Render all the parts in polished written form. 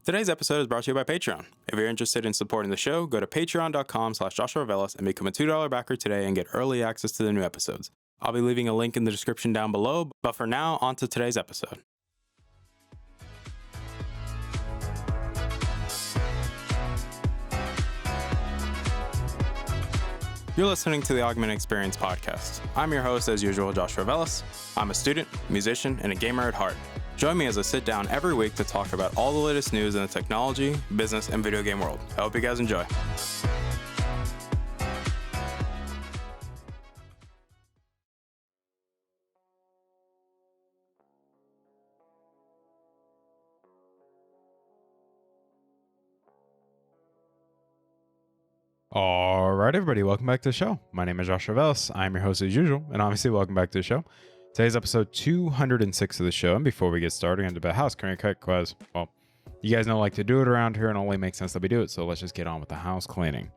Today's episode is brought to you by Patreon. If you're interested in supporting the show, go to patreon.com/JoshuaVelas and become a $2 backer today and get early access to the new episodes. I'll be leaving a link in the description down below, but for now, on to today's episode. You're listening to the Augment Experience podcast. I'm your host, as usual, Joshua Velas. I'm a student, musician, and a gamer at heart. Join me as I sit down every week to talk about all the latest news in the technology, business, and video game world. I hope you guys enjoy. All right, everybody, welcome back to the show. My name is Joshua Velas. I'm your host as usual, and obviously welcome back to the show. Today's episode 206 of the show, and before we get started, I'm going to do a house cleaning because, well, you guys know I like to do it around here, and it only makes sense that we do it, so let's just get on with the house cleaning.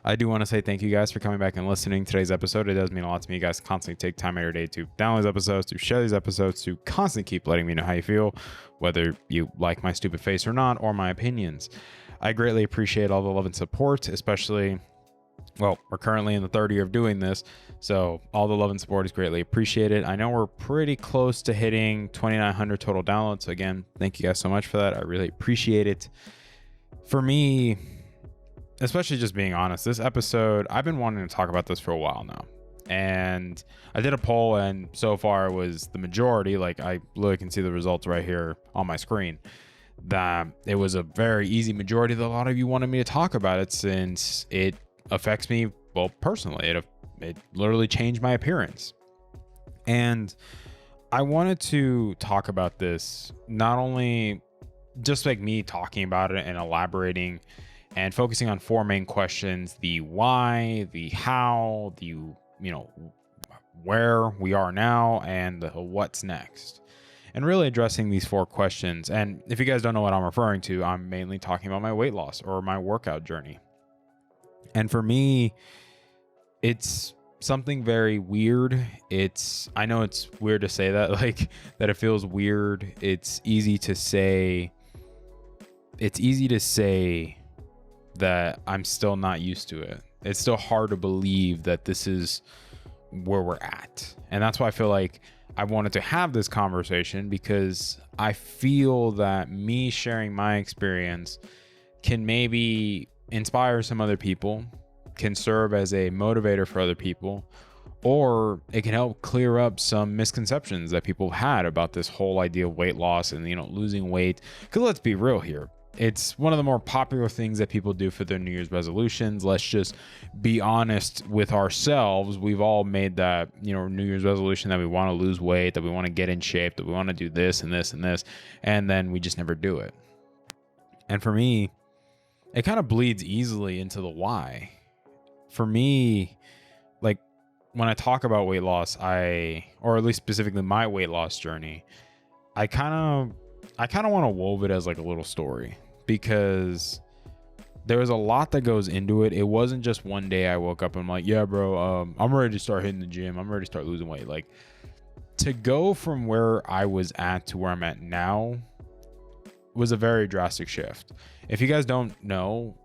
I do want to say thank you guys for coming back and listening to today's episode. It does mean a lot to me. You guys constantly take time out of your day to download these episodes, to share these episodes, to constantly keep letting me know how you feel, whether you like my stupid face or not, or my opinions. I greatly appreciate all the love and support, especially, well, we're currently in the third year of doing this, so all the love and support is greatly appreciated. I know we're pretty close to hitting 2,900 total downloads, so again, thank you guys so much for that. I really appreciate it. For me, especially just being honest, this episode, I've been wanting to talk about this for a while now, and I did a poll, and so far it was the majority. Like, I literally can see the results right here on my screen, that it was a very easy majority that a lot of you wanted me to talk about it, since it affects me, well, personally. It literally changed my appearance, and I wanted to talk about this, not only just like me talking about it and elaborating and focusing on four main questions: the why, the how, the where we are now, and the what's next. And really addressing these four questions. And if you guys don't know what I'm referring to, I'm mainly talking about my weight loss or my workout journey. And for me, it's something very weird. I know it's weird to say that, like, that it feels weird. It's easy to say that I'm still not used to it. It's still hard to believe that this is where we're at. And that's why I feel like I wanted to have this conversation, because I feel that me sharing my experience can maybe inspire some other people, can serve as a motivator for other people, or it can help clear up some misconceptions that people had about this whole idea of weight loss and, losing weight. Because let's be real here. It's one of the more popular things that people do for their New Year's resolutions. Let's just be honest with ourselves. We've all made that, New Year's resolution that we want to lose weight, that we want to get in shape, that we want to do this and this and this, and then we just never do it. And for me, it kind of bleeds easily into the why. For me, like, when I talk about weight loss, or at least specifically my weight loss journey, I kind of want to wove it as like a little story, because there was a lot that goes into it. It wasn't just one day I woke up and I'm like, yeah, bro, I'm ready to start hitting the gym. I'm ready to start losing weight. Like, to go from where I was at to where I'm at now was a very drastic shift. If you guys don't know,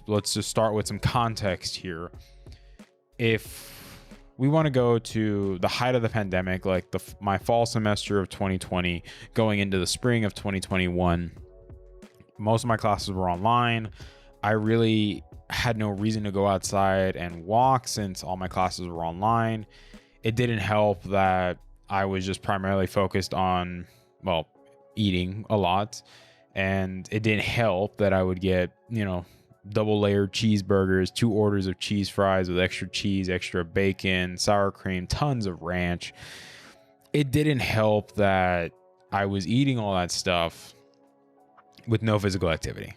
let's just start with some context here. If we want to go to the height of the pandemic, like my fall semester of 2020 going into the spring of 2021, most of my classes were online. I really had no reason to go outside and walk since all my classes were online. It didn't help that I was just primarily focused on, well, eating a lot. And it didn't help that I would get, double layered cheeseburgers, 2 orders of cheese fries with extra cheese, extra bacon, sour cream, tons of ranch. It didn't help that I was eating all that stuff with no physical activity.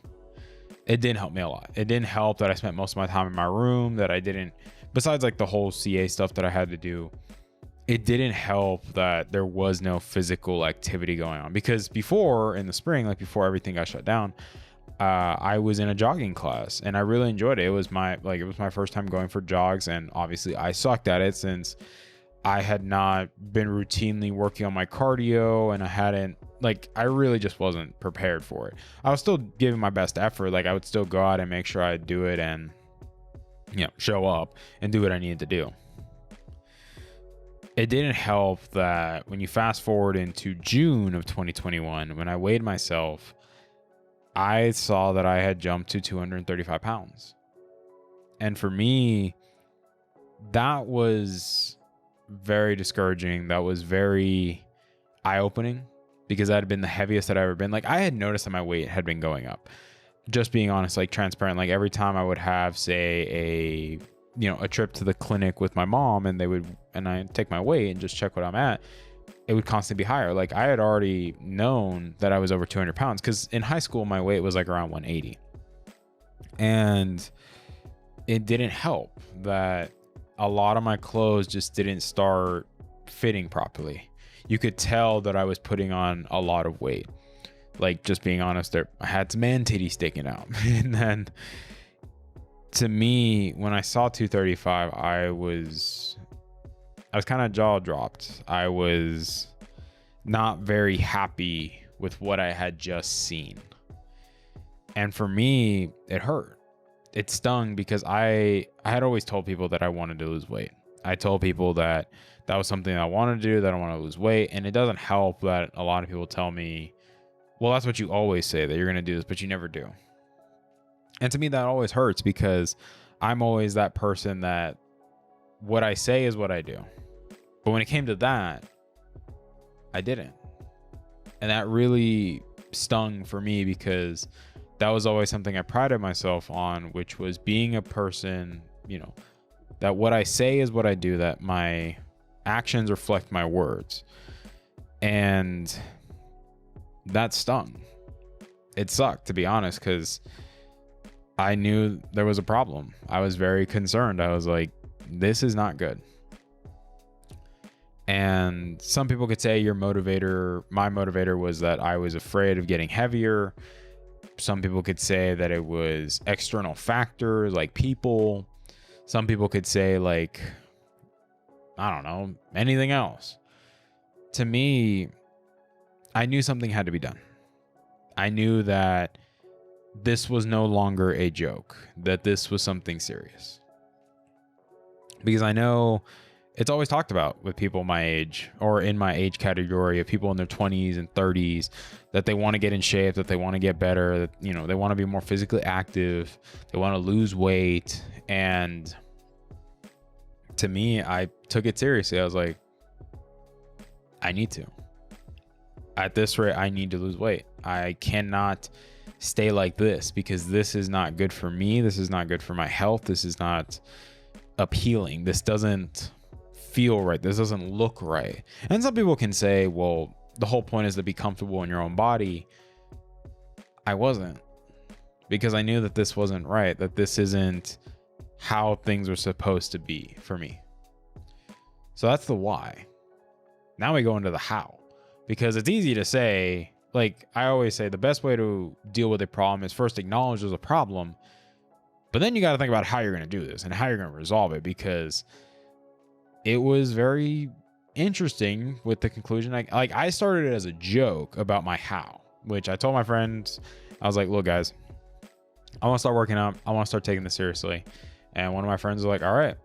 It didn't help me a lot. It didn't help that I spent most of my time in my room, that I didn't, besides like the whole CA stuff that I had to do, it didn't help that there was no physical activity going on. Because before, in the spring, like before everything got shut down, I was in a jogging class and I really enjoyed it. It was my first time going for jogs, and obviously I sucked at it since I had not been routinely working on my cardio and I hadn't like, I really just wasn't prepared for it. I was still giving my best effort. Like, I would still go out and make sure I do it and, show up and do what I needed to do. It didn't help that when you fast forward into June of 2021, when I weighed myself, I saw that I had jumped to 235 pounds. And for me, that was very discouraging. That was very eye-opening, because that had been the heaviest that I've ever been. Like, I had noticed that my weight had been going up. Just being honest, like, transparent. Like, every time I would have, say, a trip to the clinic with my mom, and I'd take my weight and just check what I'm at, it would constantly be higher. Like, I had already known that I was over 200 pounds, because in high school, my weight was like around 180. And it didn't help that a lot of my clothes just didn't start fitting properly. You could tell that I was putting on a lot of weight. Like, just being honest, I had some man titties sticking out. And then, to me, when I saw 235, I was kind of jaw dropped. I was not very happy with what I had just seen. And for me, it hurt. It stung, because I had always told people that I wanted to lose weight. I told people that was something I wanted to do, that I want to lose weight. And it doesn't help that a lot of people tell me, well, that's what you always say, that you're going to do this, but you never do. And to me, that always hurts, because I'm always that person that what I say is what I do. But when it came to that, I didn't. And that really stung for me, because that was always something I prided myself on, which was being a person, that what I say is what I do, that my actions reflect my words. And that stung. It sucked, to be honest, because I knew there was a problem. I was very concerned. I was like, this is not good. And some people could say my motivator was that I was afraid of getting heavier. Some people could say that it was external factors, like people. Some people could say, like, I don't know, anything else. To me, I knew something had to be done. I knew that this was no longer a joke, that this was something serious. Because I know it's always talked about with people my age, or in my age category, of people in their 20s and 30s, that they want to get in shape, that they want to get better, that, they want to be more physically active, they want to lose weight. And to me, I took it seriously. I was like, I need to. At this rate, I need to lose weight. I cannot stay like this, because this is not good for me. This is not good for my health. This is not appealing. This doesn't feel right. This doesn't look right. And some people can say, well, the whole point is to be comfortable in your own body. I wasn't, because I knew that this wasn't right, that this isn't how things are supposed to be for me. So that's the why. Now we go into the how, because it's easy to say, like I always say, the best way to deal with a problem is first acknowledge there's a problem, but then you got to think about how you're going to do this and how you're going to resolve it, because it was very interesting with the conclusion. I started it as a joke about my how, which I told my friends. I was like, look, guys, I want to start working out. I want to start taking this seriously. And one of my friends was like, all right,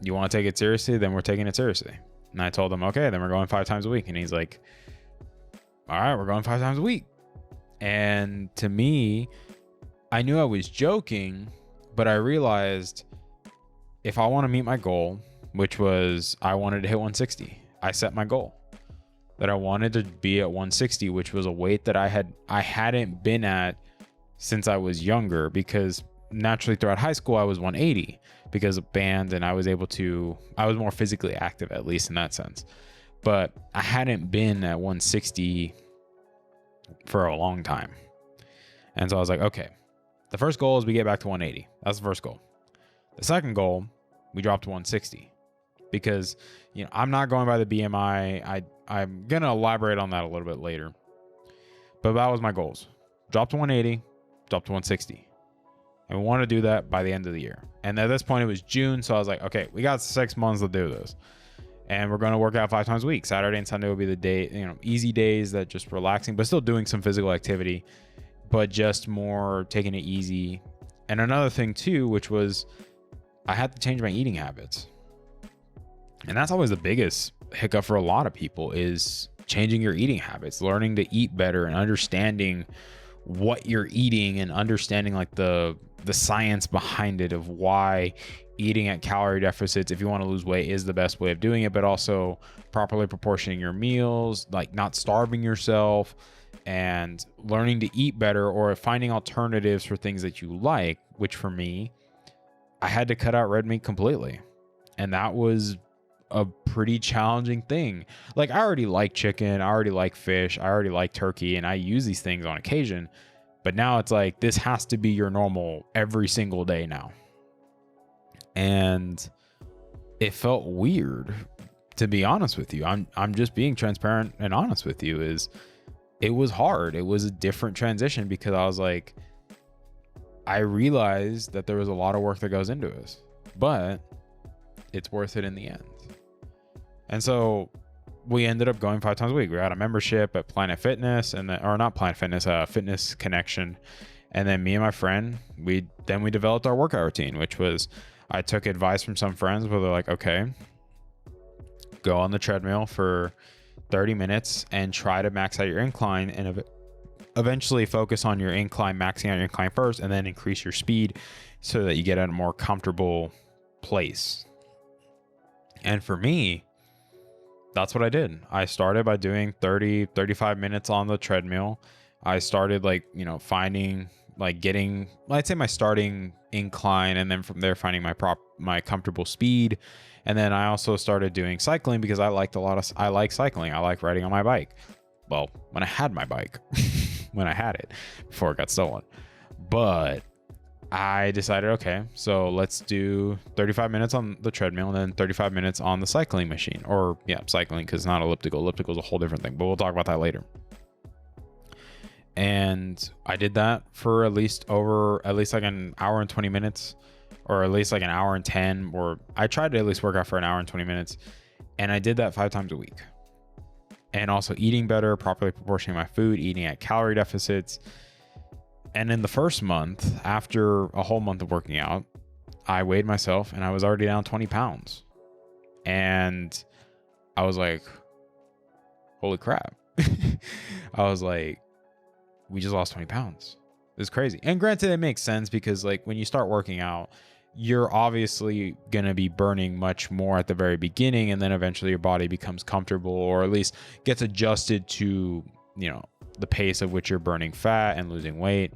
you want to take it seriously? Then we're taking it seriously. And I told him, okay, then we're going 5 times a week. And he's like, all right, we're going 5 times a week. And to me, I knew I was joking, but I realized if I want to meet my goal, which was I wanted to hit 160, I set my goal that I wanted to be at 160, which was a weight that I hadn't been at since I was younger, because naturally throughout high school I was 180 because of band, and I was more physically active, at least in that sense. But I hadn't been at 160 for a long time. And so I was like, okay, the first goal is we get back to 180. That's the first goal. The second goal, we drop to 160, because, I'm not going by the BMI. I'm going to elaborate on that a little bit later. But that was my goals. Drop to 180, drop to 160. And we want to do that by the end of the year. And at this point it was June. So I was like, okay, we got 6 months to do this. And we're going to work out 5 times a week. Saturday and Sunday will be the day, easy days that just relaxing, but still doing some physical activity, but just more taking it easy. And another thing too, which was I had to change my eating habits. And that's always the biggest hiccup for a lot of people, is changing your eating habits, learning to eat better and understanding what you're eating and understanding like the science behind it of why eating at calorie deficits, if you want to lose weight, is the best way of doing it, but also properly proportioning your meals, like not starving yourself, and learning to eat better or finding alternatives for things that you like, which for me, I had to cut out red meat completely. And that was a pretty challenging thing. Like, I already like chicken, I already like fish, I already like turkey, and I use these things on occasion. But now it's like, this has to be your normal every single day now. And it felt weird, to be honest with you. I'm just being transparent and honest with you. It was hard. It was a different transition because I was like, I realized that there was a lot of work that goes into this, but it's worth it in the end. And so we ended up going 5 times a week. We had a membership at Planet Fitness, and then, or not Planet Fitness, Fitness Connection. And then me and my friend, we developed our workout routine, which was, I took advice from some friends where they're like, okay, go on the treadmill for 30 minutes and try to max out your incline, and eventually focus on your incline, maxing out your incline first, and then increase your speed so that you get at a more comfortable place. And for me, that's what I did. I started by doing 35 minutes on the treadmill. I started finding, getting, I'd say, my starting incline, and then from there finding my comfortable speed. And then I also started doing cycling because I like cycling. I like riding on my bike. Well, when I had my bike, when I had it before it got stolen. But I decided, okay, so let's do 35 minutes on the treadmill and then 35 minutes on the cycling machine, or cycling, because it's not elliptical. Elliptical is a whole different thing, but we'll talk about that later. And I did that for at least like an hour and 20 minutes, or at least like an hour and 10, or I tried to at least work out for an hour and 20 minutes. And I did that 5 times a week. And also eating better, properly proportioning my food, eating at calorie deficits. And in the first month, after a whole month of working out, I weighed myself and I was already down 20 pounds. And I was like, holy crap. I was like, we just lost 20 pounds. It's crazy. And granted, it makes sense because when you start working out, you're obviously going to be burning much more at the very beginning. And then eventually your body becomes comfortable, or at least gets adjusted to, the pace of which you're burning fat and losing weight.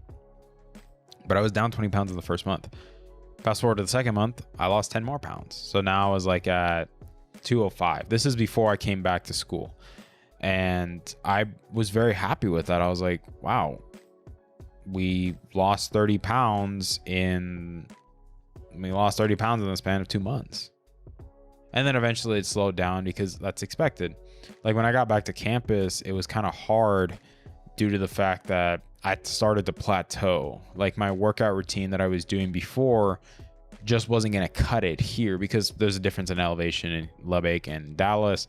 But I was down 20 pounds in the first month. Fast forward to the second month, I lost 10 more pounds. So now I was at 205. This is before I came back to school. And I was very happy with that. I was like, wow, we lost 30 pounds in the span of 2 months. And then eventually it slowed down because that's expected. When I got back to campus, it was kind of hard due to the fact that I started to plateau. My workout routine that I was doing before just wasn't going to cut it here, because there's a difference in elevation in Lubbock and Dallas.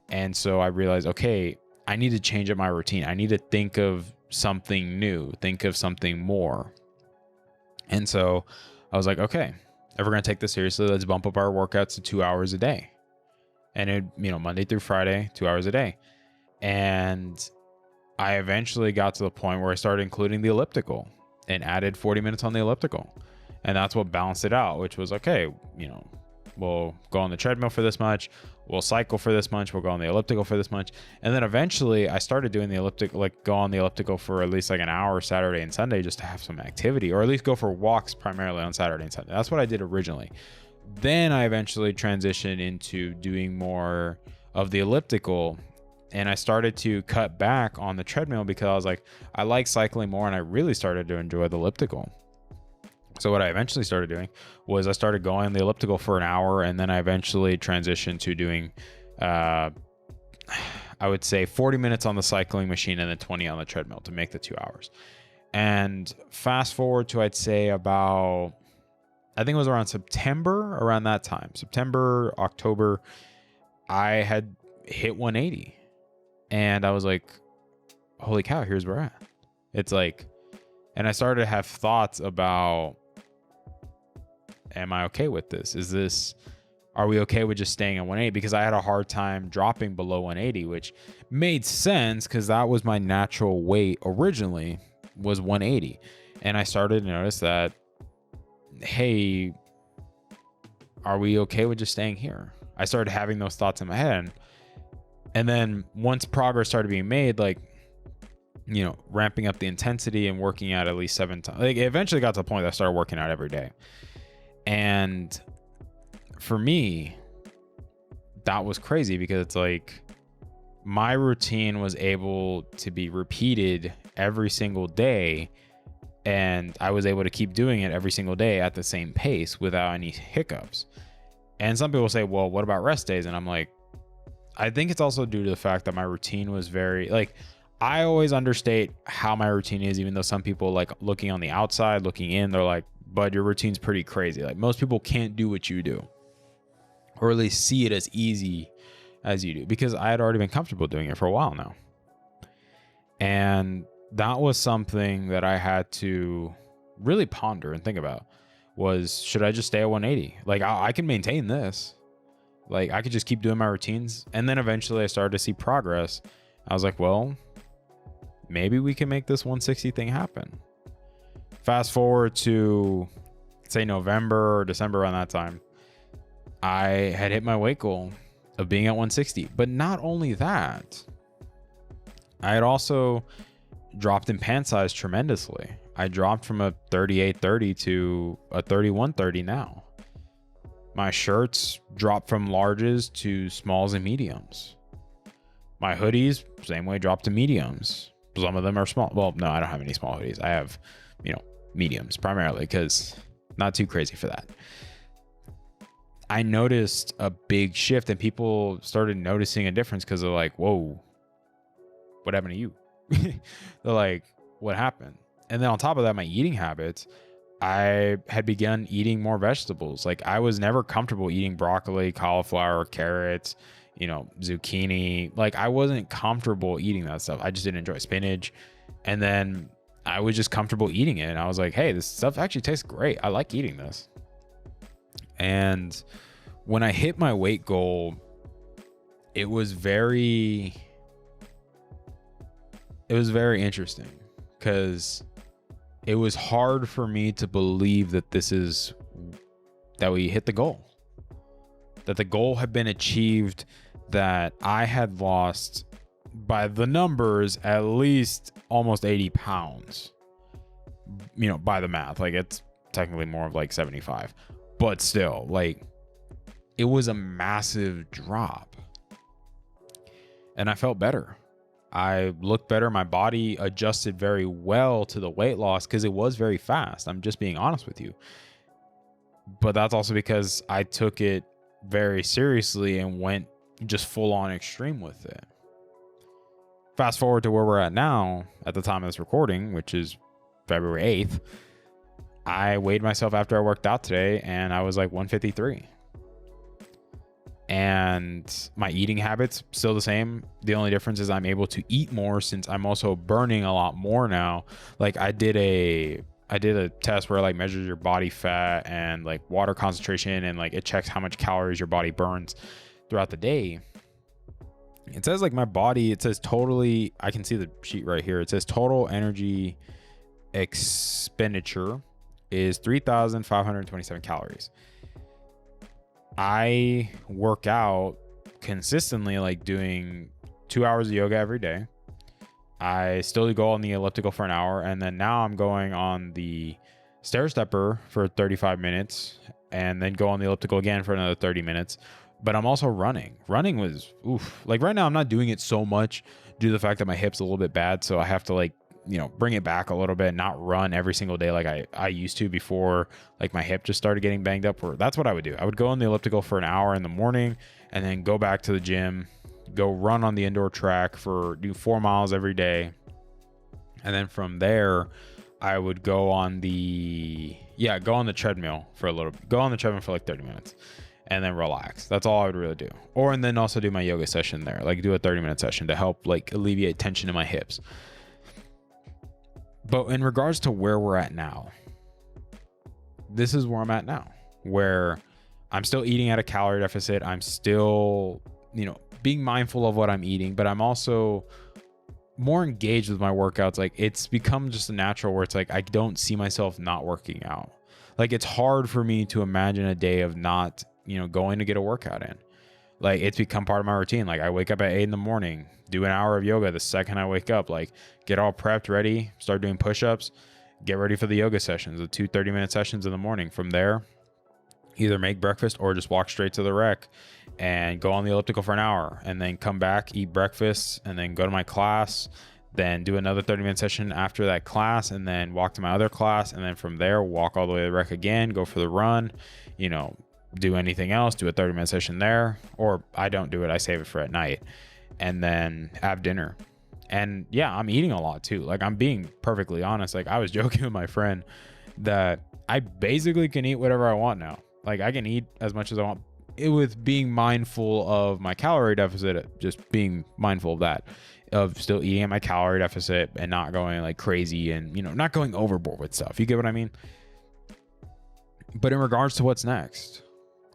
And so I realized, okay, I need to change up my routine. I need to think of something new, think of something more. And so I was like, okay, if we're going to take this seriously, let's bump up our workouts to 2 hours a day. And it, Monday through Friday, 2 hours a day. And I eventually got to the point where I started including the elliptical and added 40 minutes on the elliptical. And that's what balanced it out, which was, okay, we'll go on the treadmill for this much, we'll cycle for this much, we'll go on the elliptical for this much. And then eventually I started doing the elliptical, go on the elliptical for at least an hour Saturday and Sunday, just to have some activity, or at least go for walks primarily on Saturday and Sunday. That's what I did originally. Then I eventually transitioned into doing more of the elliptical, and I started to cut back on the treadmill because I was like, I like cycling more, and I really started to enjoy the elliptical. So what I eventually started doing was I started going on the elliptical for an hour, and then I eventually transitioned to doing, I would say 40 minutes on the cycling machine and then 20 on the treadmill to make the 2 hours. And fast forward to, I'd say about, I think it was around September, around that time, September, October, I had hit 180 and I was like, holy cow, here's where we're at. It's like, and I started to have thoughts about, am I okay with this? Are we okay with just staying at 180? Because I had a hard time dropping below 180, which made sense because that was my natural weight originally, was 180. And I started to notice that, hey, are we okay with just staying here? I started having those thoughts in my head. And then once progress started being made, like, you know, ramping up the intensity and working out at least 7 times, like, it eventually got to the point that I started working out every day. And for me, that was crazy because it's like my routine was able to be repeated every single day, and I was able to keep doing it every single day at the same pace without any hiccups. And some people say, well, what about rest days? And I'm like, I think it's also due to the fact that my routine was very, like, I always understate how my routine is, even though some people, like, looking on the outside, looking in, they're like, bud, your routine's pretty crazy. Like, most people can't do what you do, or at least see it as easy as you do, because I had already been comfortable doing it for a while now. And that was something that I had to really ponder and think about, was, should I just stay at 180? Like, I can maintain this. Like, I could just keep doing my routines. And then eventually I started to see progress. I was like, well, maybe we can make this 160 thing happen. Fast forward to, say, November or December, around that time, I had hit my weight goal of being at 160. But not only that, I had also dropped in pant size tremendously. I dropped from a 38-30 to a 31-30 now. My shirts dropped from larges to smalls and mediums. My hoodies, same way, dropped to mediums. Some of them are small. Well, no, I don't have any small hoodies. I have, you know, mediums primarily, because not too crazy for that. I noticed a big shift, and people started noticing a difference because they're like, whoa, what happened to you? They're like, what happened? And then on top of that, my eating habits, I had begun eating more vegetables. Like, I was never comfortable eating broccoli, cauliflower, carrots, you know, zucchini. Like, I wasn't comfortable eating that stuff. I just didn't enjoy spinach. And then I was just comfortable eating it. And I was like, hey, this stuff actually tastes great. I like eating this. And when I hit my weight goal, it was very interesting, because it was hard for me to believe that we hit the goal, that the goal had been achieved, that I had lost, by the numbers, at least almost 80 pounds, you know, by the math. Like, it's technically more of like 75, but still, like, it was a massive drop, and I felt better. I looked better. My body adjusted very well to the weight loss, because it was very fast. I'm just being honest with you. But that's also because I took it very seriously and went just full on extreme with it. Fast forward to where we're at now, at the time of this recording, which is February 8th. I weighed myself after I worked out today, and I was like 153. And my eating habits still the same. The only difference is I'm able to eat more, since I'm also burning a lot more now. Like, I did a test where it, like, measures your body fat and, like, water concentration, and, like, it checks how much calories your body burns throughout the day. It says, like, my body, it says totally, I can see the sheet right here. It says total energy expenditure is 3,527 calories. I work out consistently, like, doing 2 hours of yoga every day. I still go on the elliptical for an hour, and then now I'm going on the stair stepper for 35 minutes, and then go on the elliptical again for another 30 minutes. But I'm also running. Running was, like, right now I'm not doing it so much due to the fact that my hip's a little bit bad, so I have to, like, you know, bring it back a little bit, not run every single day like I used to before, like, my hip just started getting banged up. Or that's what I would do. I would go on the elliptical for an hour in the morning, and then go back to the gym, go run on the indoor track do 4 miles every day. And then from there, I would go on the treadmill for like 30 minutes. and then relax. That's all I would really do. And then also do my yoga session there, like do a 30-minute session to help like alleviate tension in my hips. But in regards to where we're at now, this is where I'm at now, where I'm still eating at a calorie deficit. I'm still, being mindful of what I'm eating, but I'm also more engaged with my workouts. Like it's become just a natural where it's like, I don't see myself not working out. Like it's hard for me to imagine a day of not, going to get a workout in. Like it's become part of my routine. Like I wake up at 8 a.m, do an hour of yoga the second I wake up, like get all prepped, ready, start doing push-ups, get ready for the yoga sessions, the 2 30-minute sessions in the morning. From there, either make breakfast or just walk straight to the rec and go on the elliptical for an hour and then come back, eat breakfast, and then go to my class, then do another 30-minute session after that class, and then walk to my other class. And then from there, walk all the way to the rec again, go for the run, do anything else, do a 30-minute session there. Or I don't do it, I save it for at night, and then have dinner. And yeah, I'm eating a lot too. Like I'm being perfectly honest. Like I was joking with my friend that I basically can eat whatever I want now. Like I can eat as much as I want, with being mindful of my calorie deficit, just being mindful of that, of still eating at my calorie deficit and not going like crazy and, not going overboard with stuff. You get what I mean? But in regards to what's next,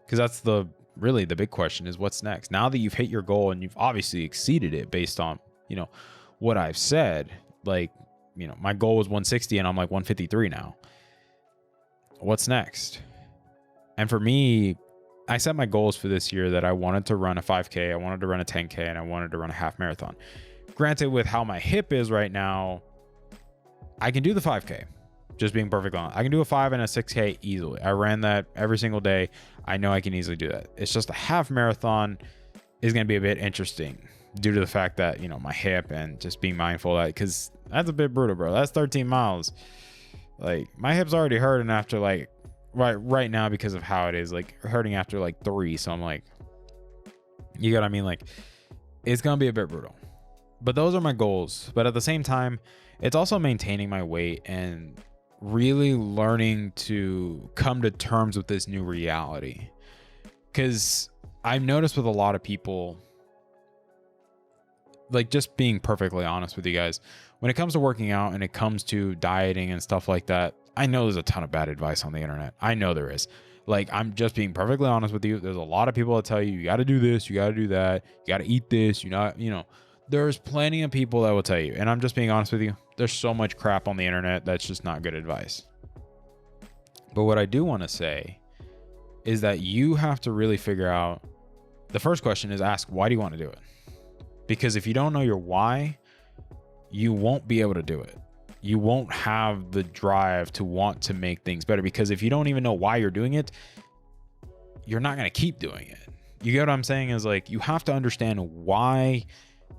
because that's really the big question is what's next? Now that you've hit your goal and you've obviously exceeded it based on, what I've said, like, my goal was 160 and I'm like 153 now. What's next? And for me, I set my goals for this year that I wanted to run a 5K, I wanted to run a 10K, and I wanted to run a half marathon. Granted, with how my hip is right now, I can do the 5K, just being perfectly honest. I can do a 5 and a 6K easily. I ran that every single day. I know I can easily do that. It's just a half marathon is going to be a bit interesting due to the fact that, my hip, and just being mindful of that, because that's a bit brutal, bro. That's 13 miles. Like my hip's already hurting after like, right now because of how it is, like hurting after like 3. So I'm like, you get what I mean? Like it's going to be a bit brutal, but those are my goals. But at the same time, it's also maintaining my weight and really learning to come to terms with this new reality. Cause I've noticed with a lot of people, like just being perfectly honest with you guys, when it comes to working out and it comes to dieting and stuff like that, I know there's a ton of bad advice on the internet. I know there is. Like, I'm just being perfectly honest with you. There's a lot of people that tell you, you got to do this, you got to do that, you got to eat this, there's plenty of people that will tell you. And I'm just being honest with you. There's so much crap on the internet that's just not good advice. But what I do want to say is that you have to really figure out, the first question is ask, why do you want to do it? Because if you don't know your why, you won't be able to do it. You won't have the drive to want to make things better, because if you don't even know why you're doing it, you're not going to keep doing it. You get what I'm saying? Is like, you have to understand why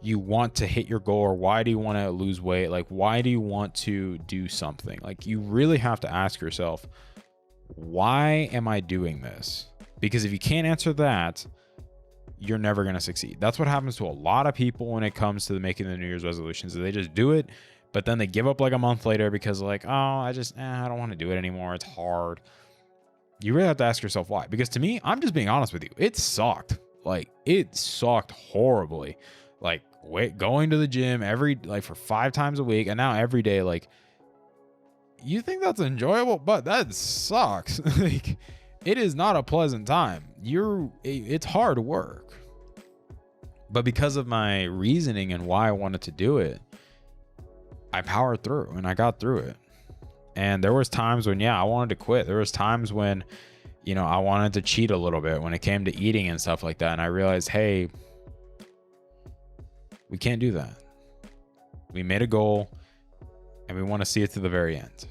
you want to hit your goal, or why do you want to lose weight? Like, why do you want to do something? Like, you really have to ask yourself, why am I doing this? Because if you can't answer that, you're never going to succeed. That's what happens to a lot of people when it comes to making the New Year's resolutions. They just do it, but then they give up like a month later because like, oh, I don't want to do it anymore. It's hard. You really have to ask yourself why. Because to me, I'm just being honest with you. It sucked. Like, it sucked horribly. Like, going to the gym for 5 times a week, and now every day. Like, you think that's enjoyable, but that sucks. Like, it is not a pleasant time. It's hard work. But because of my reasoning and why I wanted to do it, I powered through and I got through it. And there was times when, I wanted to quit. There was times when, I wanted to cheat a little bit when it came to eating and stuff like that. And I realized, hey, we can't do that. We made a goal and we want to see it to the very end.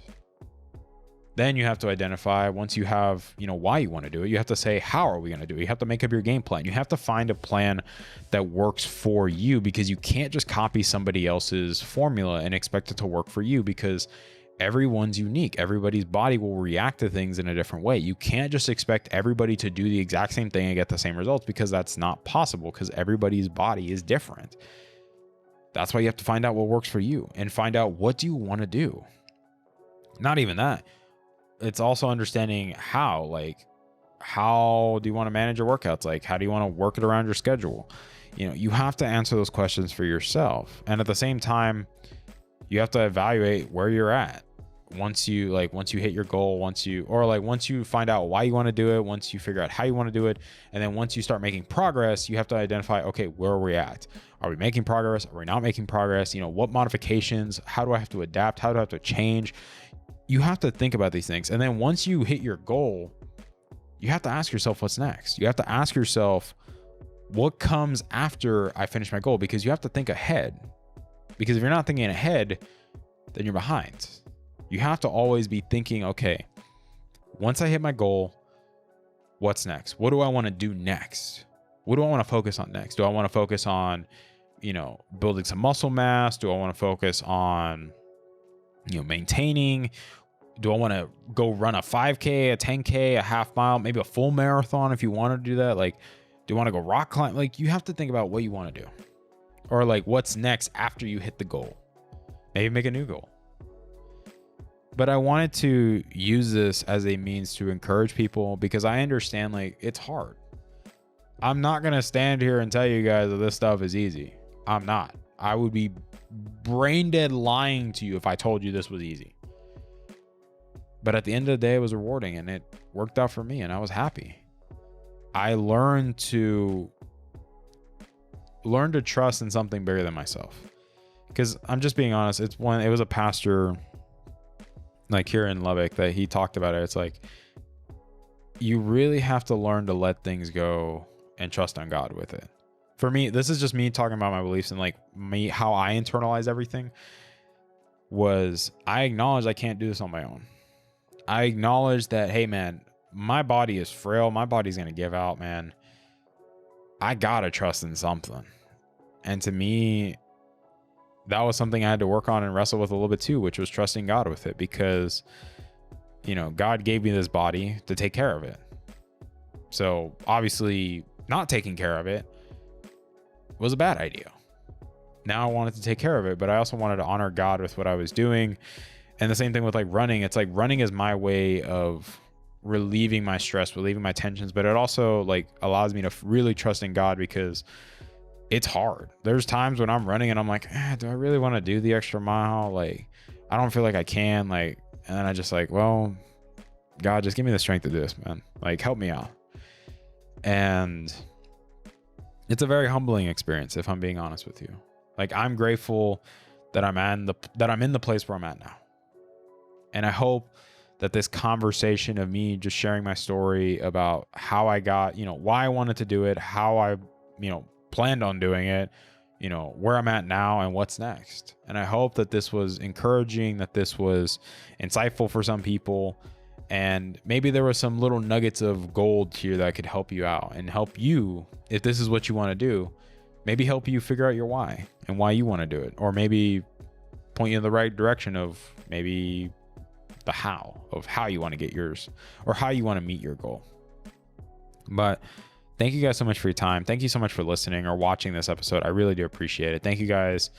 Then you have to identify, once you have, why you want to do it, you have to say, how are we going to do it? You have to make up your game plan. You have to find a plan that works for you, because you can't just copy somebody else's formula and expect it to work for you, because everyone's unique. Everybody's body will react to things in a different way. You can't just expect everybody to do the exact same thing and get the same results, because that's not possible, because everybody's body is different. That's why you have to find out what works for you and find out, what do you want to do? Not even that. It's also understanding how how do you want to manage your workouts? Like, how do you want to work it around your schedule? You have to answer those questions for yourself. And at the same time, you have to evaluate where you're at. Once you hit your goal, once you find out why you want to do it, once you figure out how you want to do it, and then once you start making progress, you have to identify, okay, where are we at? Are we making progress? Are we not making progress? What modifications? How do I have to adapt? How do I have to change? You have to think about these things. And then once you hit your goal, you have to ask yourself what's next. You have to ask yourself what comes after I finish my goal, because you have to think ahead. Because if you're not thinking ahead, then you're behind. You have to always be thinking, okay, once I hit my goal, what's next? What do I want to do next? What do I want to focus on next? Do I want to focus on, building some muscle mass? Do I want to focus on, maintaining? Do I want to go run a 5K, a 10K, a half mile, maybe a full marathon if you want to do that? Like, do you want to go rock climb? Like, you have to think about what you want to do, or like what's next after you hit the goal. Maybe make a new goal. But I wanted to use this as a means to encourage people, because I understand, like, it's hard. I'm not going to stand here and tell you guys that this stuff is easy. I'm not. I would be brain dead lying to you if I told you this was easy. But at the end of the day, it was rewarding, and it worked out for me, and I was happy. I learned to trust in something bigger than myself. Because I'm just being honest, it was a pastor like here in Lubbock that he talked about it. It's like, you really have to learn to let things go and trust on God with it. For me, this is just me talking about my beliefs, and like me, how I internalize everything was, I acknowledge I can't do this on my own. I acknowledge that, hey man, my body is frail. My body's going to give out, man. I got to trust in something. And to me, that was something I had to work on and wrestle with a little bit too, which was trusting God with it, because, God gave me this body to take care of it. So obviously not taking care of it was a bad idea. Now I wanted to take care of it, but I also wanted to honor God with what I was doing. And the same thing with like running. It's like running is my way of relieving my stress, relieving my tensions, but it also like allows me to really trust in God, because it's hard. There's times when I'm running and I'm like, do I really want to do the extra mile? Like, I don't feel like I can, like, and then I just like, well, God, just give me the strength to do this, man. Like, help me out. And it's a very humbling experience, if I'm being honest with you. Like, I'm grateful that I'm in the place where I'm at now. And I hope that this conversation of me just sharing my story about how I got, why I wanted to do it, how I, planned on doing it, where I'm at now and what's next. And I hope that this was encouraging, that this was insightful for some people, and maybe there were some little nuggets of gold here that could help you out and help you, if this is what you want to do, maybe help you figure out your why and why you want to do it, or maybe point you in the right direction of maybe the how of how you want to get yours, or how you want to meet your goal. But thank you guys so much for your time. Thank you so much for listening or watching this episode. I really do appreciate it. Thank you guys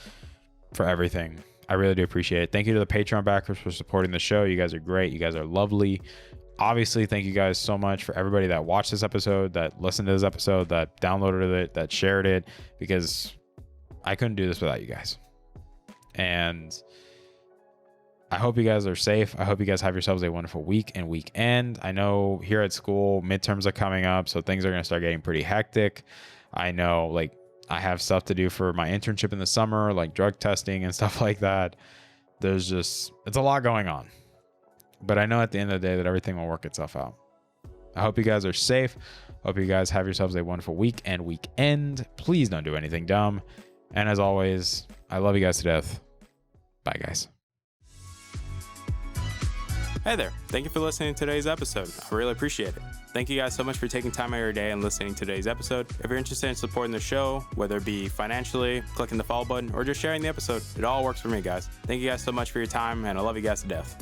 for everything. I really do appreciate it. Thank you to the Patreon backers for supporting the show. You guys are great. You guys are lovely. Obviously, thank you guys so much for everybody that watched this episode, that listened to this episode, that downloaded it, that shared it, because I couldn't do this without you guys. And I hope you guys are safe. I hope you guys have yourselves a wonderful week and weekend. I know here at school, midterms are coming up, so things are going to start getting pretty hectic. I know, like, I have stuff to do for my internship in the summer, like drug testing and stuff like that. It's a lot going on. But I know at the end of the day that everything will work itself out. I hope you guys are safe. Hope you guys have yourselves a wonderful week and weekend. Please don't do anything dumb. And as always, I love you guys to death. Bye, guys. Hey there. Thank you for listening to today's episode. I really appreciate it. Thank you guys so much for taking time out of your day and listening to today's episode. If you're interested in supporting the show, whether it be financially, clicking the follow button, or just sharing the episode, it all works for me, guys. Thank you guys so much for your time, and I love you guys to death.